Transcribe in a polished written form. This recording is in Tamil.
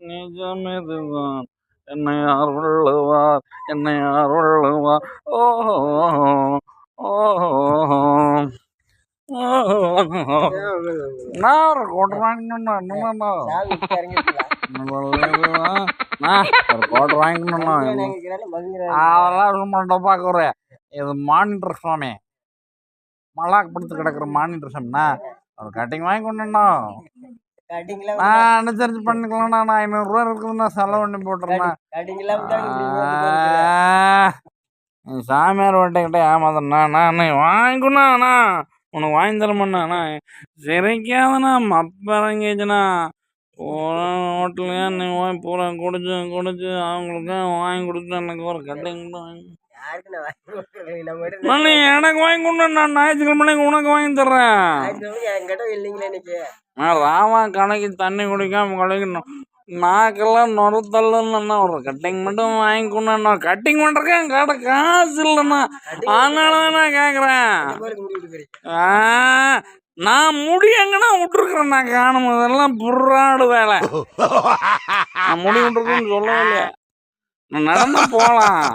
நிஜமிதுதான் என்னை யார் உள்ளுவார் என்னை யார் உள்ளுவார் ஓஹோ ஓஹோ நான் ஒரு கோட்டை வாங்கணும்ண்ணா என்னண்ணா ஒரு கோட்டை வாங்கணும்ண்ணா அதெல்லாம் ரொம்ப டப்பாக்குறேன் இது மானிட்டர் சுவாமி மல்லாக்கு படுத்து கிடக்குற மானிட்டர் சாமிண்ணா ஒரு கட்டிங் வாங்கி கொண்டுண்ணா அனுசரிச்சு பண்ணிக்கலாம்ண்ணா நான் 500 ரூபா இருக்குதுண்ணா செலவு பண்ணி போட்டுறேண்ணா சாமியார் வட்டிக்கிட்ட ஏமாத்தண்ணா நான் வாங்கிக்கணும்ண்ணா உனக்கு வாங்கி தரமாண்ணா சிரிக்காதண்ணா மப்பிறங்கிச்சுண்ணா பூரா ஹோட்டலையா நீ வாங்கி பூரா குடிச்சு அவங்களுக்கு வாங்கி கொடுத்து எனக்கு ஒரு கட்டிங் நீ எனக்கு வாங்கி கொண்டு நான் ஞாயிற்றுக்கிழமை உனக்கு வாங்கி தர்றேன் நான் ராமா கணக்கு தண்ணி குடிக்காம கழிக்கணும் நாக்கெல்லாம் நொறுத்தல்லன்னா ஒரு கட்டிங் மட்டும் வாங்கி கொண்டா கட்டிங் பண்ணுறக்கே என் கடை காசு இல்லைண்ணா அதனால தான் நான் கேட்குறேன் நான் முடி எங்கன்னா விட்டுருக்குறேன் நான் காணும் இதெல்லாம் புறாடு வேலை நான் முடி விட்டுருக்குன்னு சொல்லவே இல்லையா நான் நடந்து போகலாம்